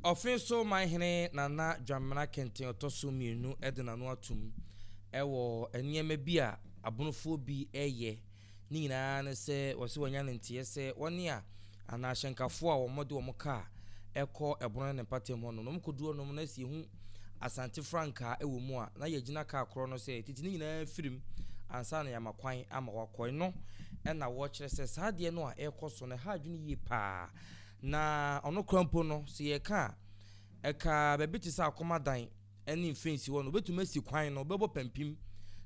Offinsomanhene nana dwamana kenten otoso mienu edena no atum ewo eniema bi a abonofo bi eye ni nyina ne se wose wanya ntie se woni a ana hyenkafo a womode womuka eko ebono ne patem hono no mkoduo no na si hu Asante Franka ewo mu a na yagina ka akoro no se titi ni nyina firim ansa na yamakwan ama wakoi no na wo kire se saade no a ekoso ne ha adwene yie pa na ono krampo no se ye ka eka bebiti sa akomadan eni fensi wo no betuma si kwan no bebo pampim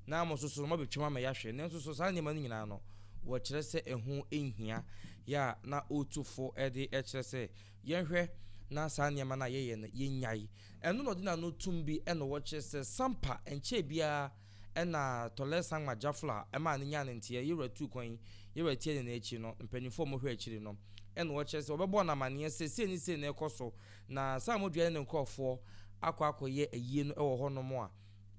na amososo no mabetwema ma yahwe ne nso so sa nyema no nyina no wo kire se ehu enhia ya na otufo ede kire se yenhwe na sa nyema na yeye na yenyai eno no de na no tumbi eno wo kire se sampa enche bia ena tolesan majafla ema ne nya ne ntie yewra tu kwan yewra tie ne echi no mpanifo mo hwe echi no eno wo kire se obebo na mane se ni se na ekoso na Sammordua ne nkofo akwakoye ayie no ewo ho no mo a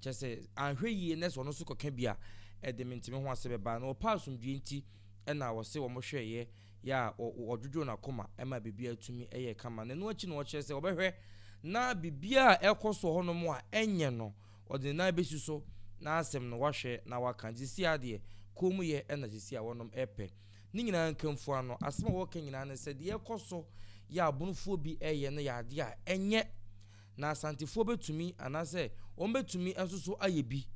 kire anhwe yie ne so no so koka bia edementime ho asebeba na opasumdue nti ena wo se wo mo hweye ya odwodwo na koma ema bibia tumi eye kama na no achi no kire se obehwe na bibia ekoso ho no mo a enye no ode na besu so na asem no wahwe na waka jisi ade komu ye ena jisi a wonom epe ni nyina nkamfu ano asema wo ka nyina ne se de ekoso ya abunufo bi eye no ya ade a enye na asantefo betumi anase on betumi ensoso ayebi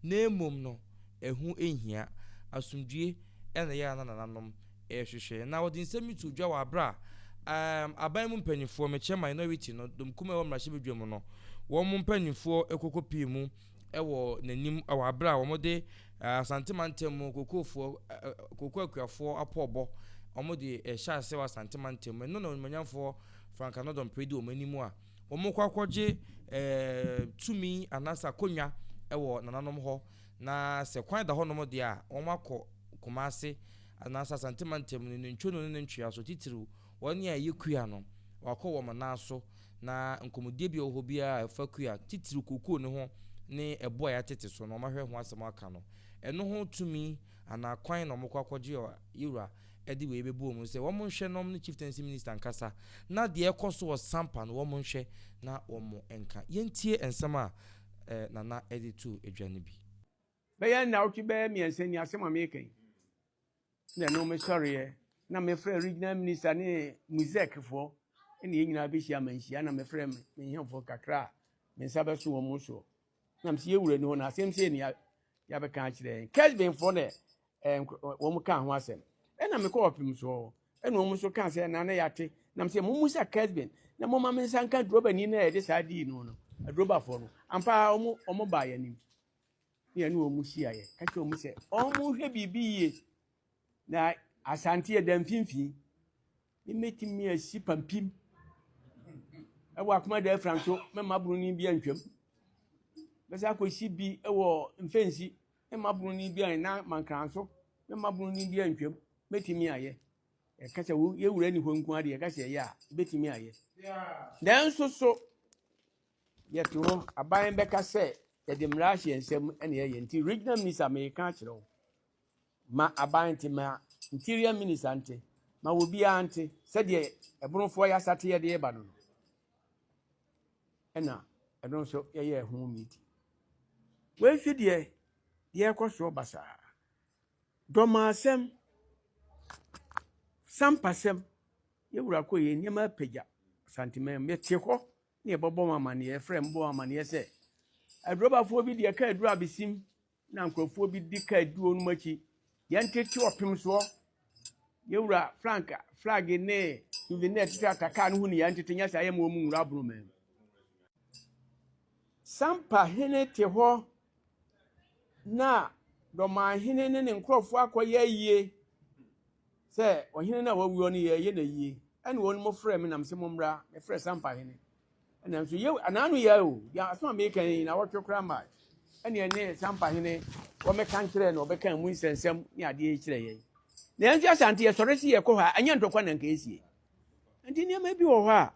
na emom no ehu ehia asumdue ena ya nananom ehwehwe na wodi nsemi tu dwa wa bra aban mu mpanifo meche minority no dom kuma wo mrahye bedwam no wo mu mpanifo ekokopi mu ewo nanim awa bra wo mode Asante mantem kokofo kokoakuafo apobo omode ehya ase wa Asante mantem no na manyamfo Franka no don predi o manimu a omukwakoje tumi anasa konwa ewo nananom ho na se kwan da ho no mode a omakọ Kumase anasa Asante mantem ne ntwono ne ntwea so titiru woni a yekua no wakọ wo manaso na nkomodie bi oho bia afakua titiru kokoo ne ho ne ebo ya tete so no mahwe ho asem aka no eno ho tumi ana kwan no mokwakoje yura edi we bebu mu se wo mo hwe no ne Chieftaincy minister nkasa na de ekoso wo sampa no wo mo hwe na wo mo enka yentie ensema nana edi tu edwane bi be ya na otwi be miense ni asem amekan na no me sorry na me frɛ regional minister ne muzek fo ene nyina be hia manhia na me frɛ me hemfo kakra me nsabe so wo mo so na mse yewure ni ho na asem se ni ya be kan kire Kesben fo ne wo mo kan ho asem ena me ko opim so ena wo mo so kan se na na yate na mse mo musa Kesben na mo ma me nsan kan droba ni na e de sa di no droba fo no ampa omo ba ya ni ye ni wo mo hia ye ka ke wo mo se omo hwe bibi ye na Asante ye dan finfin ni metimi asi pampim ewo akoma da franco me maburu ni bia ntwam besa akosi bi ewo mfensi me maburu ni bia na mankranso me maburu ni bia ntwam metimi aye e ka se wo ye wura ni honku ade e ka se ye a betimi aye dan so ye to aban be ka se ye de mra hye ensem ene ye nti regional minister me ka kire wo ma aban ti ma interior minister ante ma wo bia ante se de ebronfo ya sate ye de eba no ena edon so ye hu meeting we fi de ye kwaso basa domasem sampasem ye wura ko ye niam apagya santimem me te ho ne bobo mama ne ye frem bo mama ne se adrobafo bi de ka adura besim na nkrofo bi di ka aduo no machi ye ntete opim so ye wura Franka flag ne souvenir ataka no hu ne ye ntete nya sa ye mo mu wura bro mem Sammordua te ho na Dormaahene ne nkrofo akoye yie se ohene na wawuo ne ye na yie ene won mo frɛ me nam se mo mra me frɛ Sammordua ene so ye ananu ya o ya asoma me kan na wotwe kra ma ene ne Sammordua wo me kan kire na obekan mu nsensem ne ade e kire ye na enji Asante ye sɔre si ye ko ha anya ntokwa na nka esie enti ne ma bi wo ho a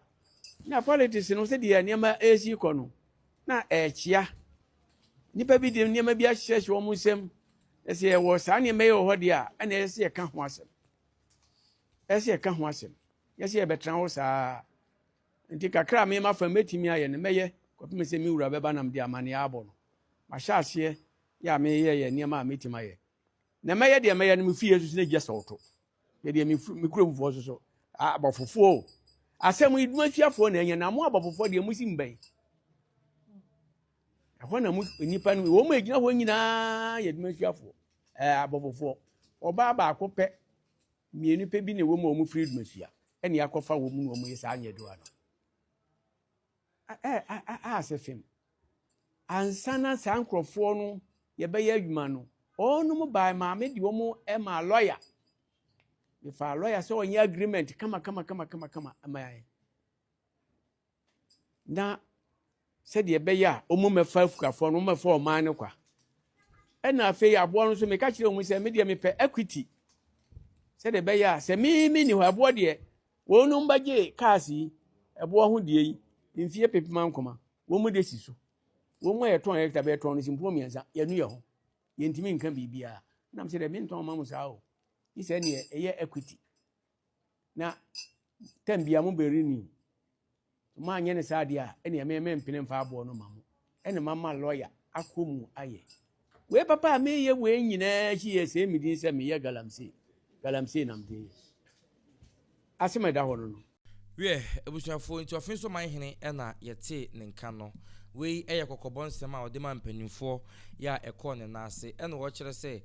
na politics no se de ne ma esi ko no na echia nipa bi de niam bi ahyehye wo mu nsem ese ye wo sa niam ye ho de a na ese ye ka ho asem ese ye ka ho asem ese ye betran wo sa nti kakra me ma fa metimi aye ne meye kopem se mi wura beba nam de amane abo no ma hya ase ya me ye niam a metima ye na meye de meye no mfie so ne gye sawto ye de mi kuro mfo so abofofo asem idumafiafo na enya na mo abofofo de musi mban ho na mu nipa no wo mo egina ho nyina ye dumafiafo abofofo oba ba akopɛ mienu pe bi ne wo mo free dumafia ene yakofa wo mu no mo yesa anya do ano asefem ansana sankrofo no ye be ya adwuma no onu mo ba ma me di wo mo ma lawyer if a lawyer so onye agreement kama amaye na said ye be ya omo mefa fukafo no mefa o man ne kwa ena afi abo no so me ka kire omo se me de me pe equity said be ya se mi ni ho abo de wonu mbaje kaasi ebo ho de yi mfie pepema nkoma wo mu de si so wo mu ye ton hectare be ton no simpo miensa ye nu ye ho ye ntimi nka bibia na me se de me nton ma mu sa o yi se ne ye equity na tambia mu beri ni ma anye ne sa de a ene me mpene mfa abo no ma mu ene mama lawyer akomu aye we papa me ye we nyina chi ye se midin se me ye galamse namde asema da ho no we ebusuafo nti Offinsomanhene na yete ne nka no we eye kokobon sema ode ma mpanimfo ya ekọ ne nase ene wo kire se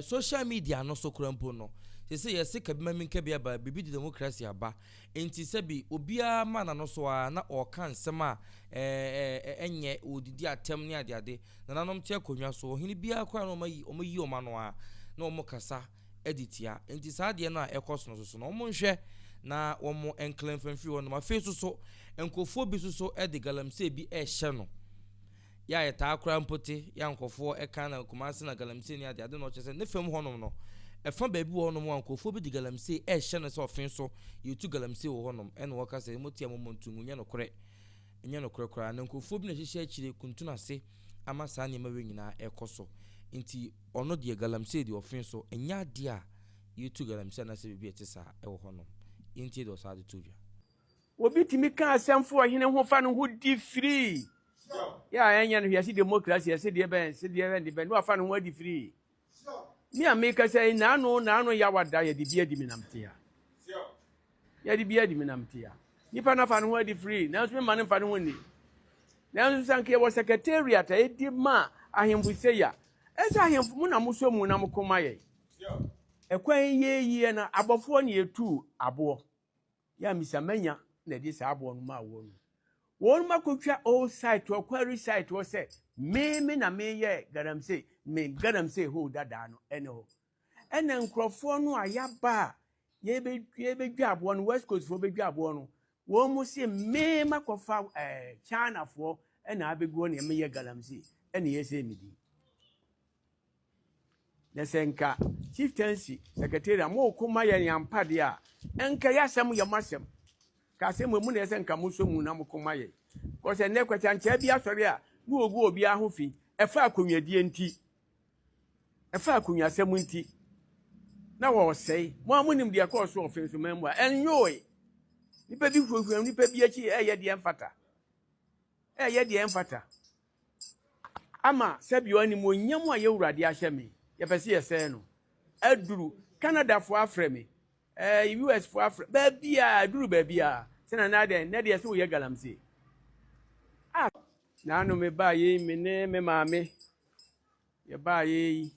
social media no so krampo no se yesi kabima minka bia ba bibi democracy aba enti se bi obia ma na no so a na o kan sema enye odidi atem ne ade na nanom te akonwa so ohini bia kwa no omayi o ma no a na omo kasa editia enti sa de no a ekoso no so no omo nhwe na womo enclen fanfiri wono ma face so enkofo bi so de galamse bi ehye no ya yeta akra mpote ya nkofo eka na kumase na galamse ni ade no chese ne fam honom no efa ba bi wonom ankofo bi de galamse ehye no so Offinso yetu galamse wo honom ene wo kase motia momontungu nya no kore nya no kore kora na nkofo bi na hyehyɛ akire kuntuna ase ama saa ne ma we nyina ekoso nti ono de galamse de Offinso enya de a yetu galamse na se bi etisa wo honom inti do sa de tuvia obi timi ka asemfo ohene ho fa no ho di free ya enya no yesi democracy yesi de ben se de ben de ben no fa no ho di free mi ameka say na no ya wada ya di bia di minamtia ya di bia di minamtia nipa na fa no ho di free na so me man fa no ho ni na so sanke wo secretariat e di ma ahembu seya esa ahembu mu na muso mu na mukoma ye ekwan ye na abofo ne etu abo ya misamanya na di sa abo no ma wo won makotwa all site or quarry site wo se me na me ye garamse ho dada no ene ho ene nkrofo no ayaba ye bedwa abo no west coast fo bedwa abo no wo mu se me makofa China fo ene abegu no me ye garamse ene ye se midi nesenka Chieftaincy secretary mo kuma ye yampade a enka yasem ye masem ka se mu na esenka muso mu na mo kuma ye ko se ne kwata nche bia sori a na ogu obi ahofi efa akonwadie nti efa akonwasem nti na wo sei mo amunim de ka so Offinsomanhene a enyoe nipa bi hwehwem nipa bi achi eye de emfata ama sabio ani mo nyam a ye wurade ahye me ye pese ye sei no aduru Canada for Afrime US for Afrime babia aduru babia sena na de se wo ye galamse na no me ba ye me ne me maame ye ba ye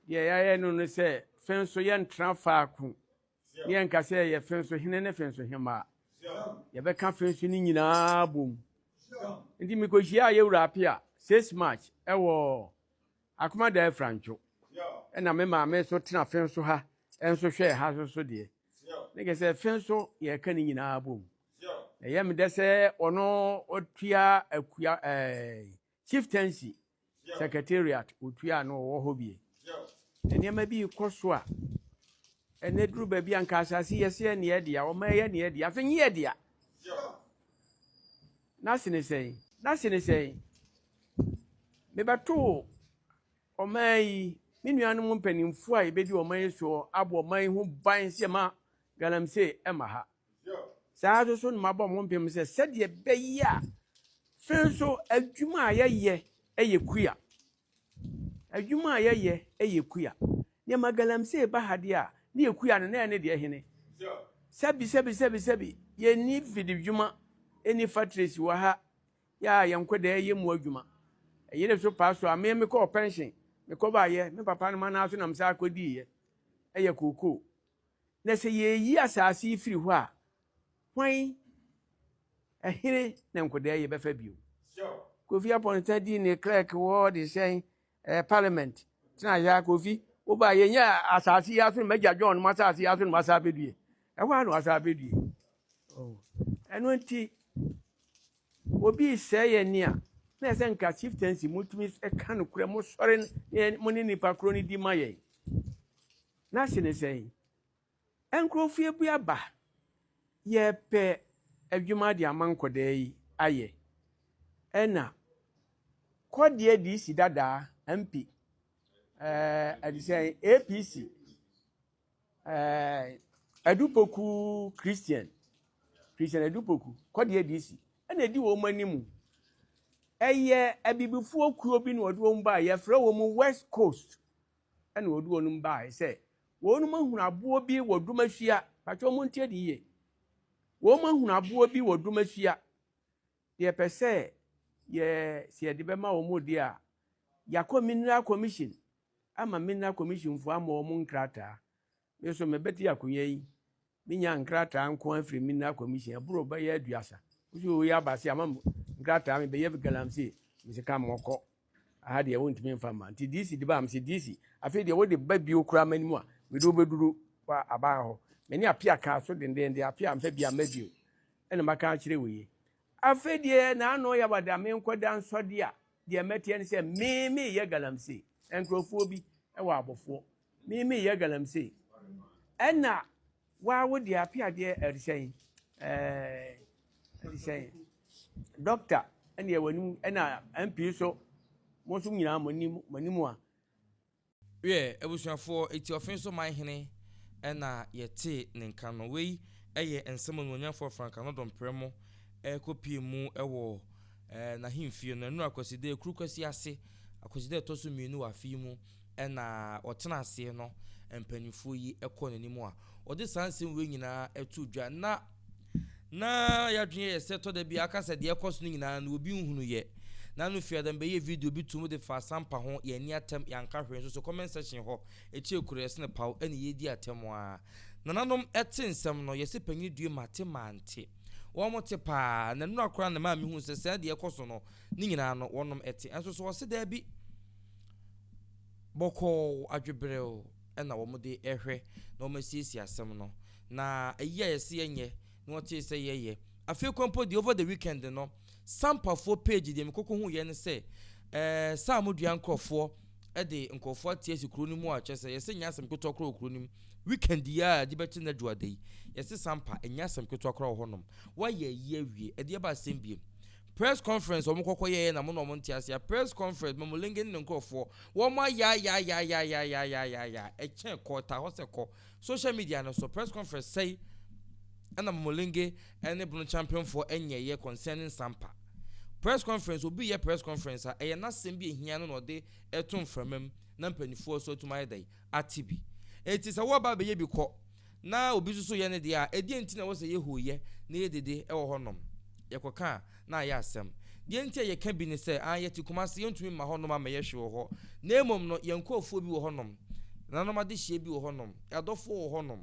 ye no se Offinso ye ntra faako ye nka se ye Offinso hene ne Offinso hema ye be ka Offinso ni nyina bom ndi mi ko hia ye wura apia 6 March ewo akoma da Francho ena me maame so tena Offinso ha enso hwe ha so de ne ke se Offinso ye ka ni nyina bom ye me de se ono otua akua Chieftaincy secretariat otua no wo ho bie ene ma bi koso a ene duru ba bi anka asase yese ne ye dia o ma ye ne ye dia fe nye dia na sene sei me bato o mai minuanu mpanimfo a yebedi o mai so abo mai ho ban se ma galamse ema ha saa so no mabɔ mo mpem sɛ sɛdeɛ bɛyi a fe so adwuma a yɛyɛ ɛyɛ kuya adwuma a yɛyɛ ɛyɛ kuya ne magalamsey ba ha de a ne yɛ kuya no na ne deɛ hene sɛbi yɛni fidi dwuma ɛni factories wɔ ha ya yɛnkɔ da ɛyɛ mu adwuma ɛyɛ so pa so a me kɔ pension me kɔ ba yɛ me papa no ma na so nam sa akɔdi yɛ ɛyɛ koko na sɛ yɛyi asase yi firi hɔ a hwan ɛhene na nkɔda yɛ bɛfa bio Kofi Aponta di ne clerk wɔ de sɛn parliament tena ya Kofi wo ba yɛ nya asase ya so magya John ma asase ya so ma asa bedue ɛhɔ no asa bedue ɛno nti obi sɛ yɛ ni a na ɛsɛ nka chieftaincy mutumi ɛka no kura mo sɔre mo ne nipa kro ne di ma yɛ na se ne sɛn enkrofie bu aba yɛ pɛ adwuma de amankɔda yi ayɛ ɛna kɔdeɛ de si dada MP adisɛn APC adupoku Christian adupoku kɔdeɛ de si ɛna di wo manimu ɛyɛ abibifuo kuo bi na wɔde wɔn ba yɛfrɛ wɔn West Coast ɛna wɔde wɔn ba sɛ wɔn mahunu aboɔ bi wɔ Dormaahene patro mo ntie de yie wɔn mahunu aboɔ bi wɔ Dormaahene deɛ pɛ sɛ yɛ sie de bɛma wɔn de a yakɔ mineral commission ama mineral commission fo ama wɔn nkrataa meso mebɛti akonya yi minya nkrataa nko afiri mineral commission aburo bɛyɛ aduasa usu yɛ abase ama nkrataa me bɛyɛ galamsey misika mɔkɔ aha deɛ wɔntumi mfa ma nti DC de ba am se DC afei deɛ wɔde ba bio kura manimu a mede obeduru wa aba ho meni apia ka so dendende apia mfa bia mabio ɛna maka kyerɛ weye afei deɛ na ano yɛ bada me nkɔda nsɔde a deɛ mɛtie ne sɛ me yɛ galamsey enkrofo bi ɛwɔ abɔfo me yɛ galamsey ɛna wa wo deɛ apia deɛ ɛresɛn doctor ɛna yɛ wani ɛna MP so mo so nyina manimu a ebusuafo eti Offinsomanhene ɛna yɛte ne nka no wei ɛyɛ nsɛm no nyafo franka no dompremo ekopie mu ɛwɔ na himfie no anu akwaside kru kwasi ase akwaside toso mienu wa fi mu ɛna ɔtena ase no mpanifo yi ɛkɔ n'animu a ɔde sansem we nyina ɛtu dwa na yadwene yɛ sɛ tɔda bi aka sɛ de ɛkɔ so nyina no obi nhunu yɛ na no fia dem be video bi tumu de fa sampa ho ye ni atem yanka hwe so comment section ho echi ekure se ne paw ene ye di atem a nananom ete nsem no ye se panyin due mate mante wo mo te pa na nu akora na ma me hu se se de ekoso no ni nyina no wonom ete enso so wo se da bi boko adwebreo ena wo mo de ehwe na wo masiesie asem no na eya ye se yenye na wo te se ye afi kompo di over the weekend no sampa for page de mekoko hu ye ne se Sammordua nkrofo de nkrofo tie sikuru ni mu a kyese ye se nyasem keto kro okuru nim weekend ya di beti na duade yi ye se sampa nyasem keto kro honom wa ye wie e de ba sembiem press conference o mokoko ye na mo no mo ntiase press conference mo lingen ne nkrofo wo ma ya e chen ko ta ho se ko social media no so press conference say and Molinge and the champion for any year concerning Sampa. Press conference will be a press conference. I am not saying be here no day etum from him, Nampany for so to my day at TB. It is a waba baby call. Now, be so yana dia, a didn't was a yehu ye, near the day or honum. Yakoka, na yasem. The entire ye cabinet say, I yet to come as you to me, my honor, my yeshu, name no yanko phobi honum. None of my dish be honum, a do for honum.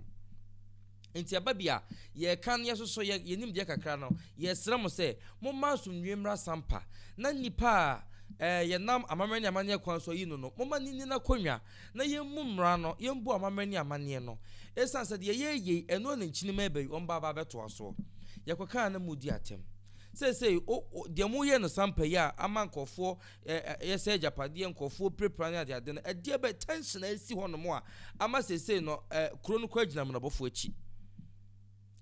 Enti ababia ye kan ye so ye nim de kakra no ye sra mo se mo maso nwemra sampa na nipa ye nam amamani amane kwan so yi no mo mani ni na konwa na ye mumra no ye mbu amamani amane no esan se de ye eno na nchini ma bai on baba beto aso ye kwaka na mudi atem se de mo ye no sampa ya amankofo ye se japade nkofo prepare na de ade no de be tension asi ho no mo a ama se no kro no kwa gina mo na bofo achi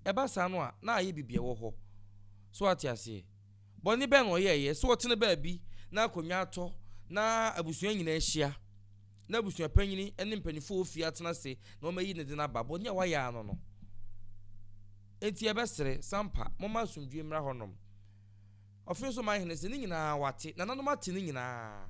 eba sanu a na aye bibie wo ho so atiase boni be no ye so otene ba bi na akonwa ato na abusuan nyina ahia na abusuan panyini ene mpanifo ofie atena se na o mayi ne de na ba boni a wa ya no enti yebesere sampa moma asumdwe mra honom Offinsomanhene se ni nyina wate na nanom ate ni nyina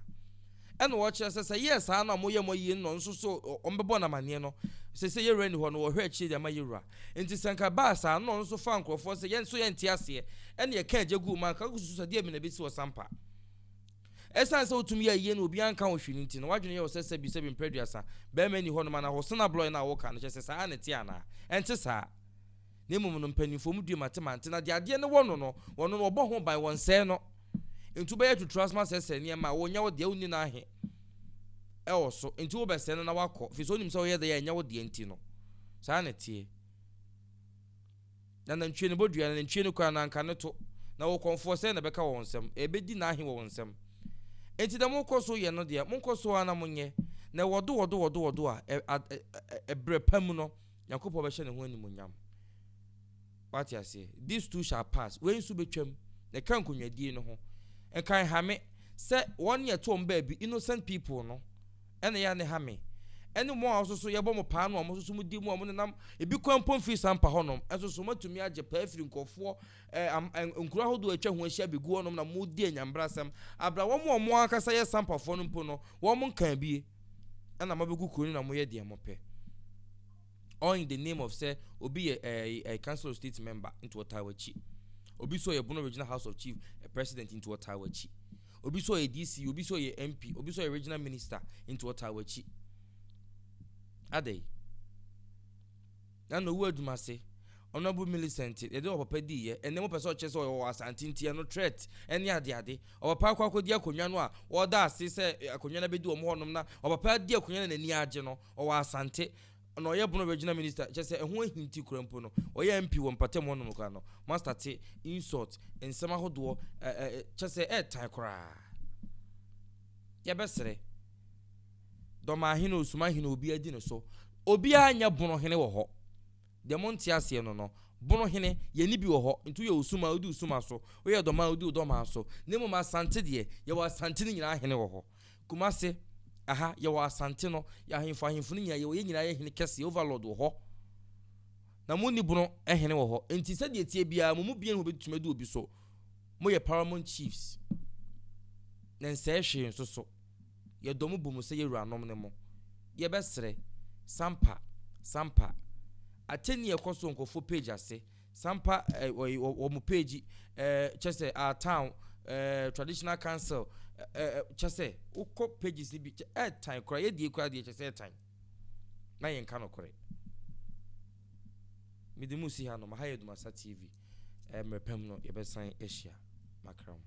ene wo kire se yes ha na moye moyi no nso so ombebo na mane no se ye rani ho no wo hwe achi dia ma yewura enti sanka ba sa no nso fa nkrofo se ye nso ye nti ase ene ye ka agegu man ka kususu so dia mi na besi wo sampa esan se otumi ya ye no obi anka wo hwini nti no wadwene ye wo se bi mpreduasa be mani ho no ma na ho sena bloy na wo ka no se sa ane ti ana enti sa ne mum no mpanifo mu due matemante na de ade ne wono no obo ho ban won se no entu be to transmas ese ne ma wo nya wo de uni na ahe e wo so entu wo be se no na wakọ fi so nim se wo ye de ya nya wo de enti no sa na tie na ntwe ne bodua na ntwe ne kwa na anka ne to na wo konfo se na beka wo nsem ebedi na ahe wo nsem enti da mo koso ye no de mo koso ana monye na wodo a ebre pam no yakobo be hye ne ho animunyam what you say these two shall pass when su betwam ne kan konwadie no ho e kan hame say one year to baby innocent people no ene ya ne hame ene mo asoso ye bo mo pa no mo soso mu di mu mo nam ebi kwampon fi sampa honom asoso matumi age pa afiri nkofo nkura hodo atwa ho ahia begu honom na mo di anyambrasam abra wo mo akasa ye sampa fo no mpo no wo mo kan bie ena mabegu kuro na mo ye de mo pe all in the name of say obi a council of state member into Ottawachi obi so a Bono regional house of chief a president into Ottawachi obi so a DC obi so a MP obi so a regional minister into Ottawachi ade na no wo adumase honorable Millicent e de papa di ye ene mo pese o chese o Asante ntia no threat ene ade o papa akodi akonwa no a o da ase se akonwa na bedi o mo honom na o papa di akonwa na nani age no o Asante no ye Bono regional minister chese ehun ahinti kurampo no o ye MP wo mpatem honom kwa no master te insult ensema hodo chese time kra ye besere Dormaahene Offinsomanhene obi adi no so obi anya Bonohene wo ho de monti ase no Bonohene ye ni bi wo ho ntu ye osuma odi osuma so o ye Dormaahene odi Dormaahene so ne mo Asante de ye wo Asante ni nyina ahene wo ho Kumase aha ye wo Asante no ya ahemfo ni ye nyina ye hene kese overlord wo ho na mo ni Bono ehene wo ho enti se de tie bia mo mu bia ho betume de obi so mo ye paramount chiefs na nse hwe nso so ye domo bomu se ye ruanom ne mo ye besere sampa ateni ekoso nkofo page ase sampa o mu page chese our town traditional council chese uko pages bi time kra ye die kra die chese time na yen ka no kore midimu si ha no ma ha ADUMASA TV mrepem no ye besan ehia makram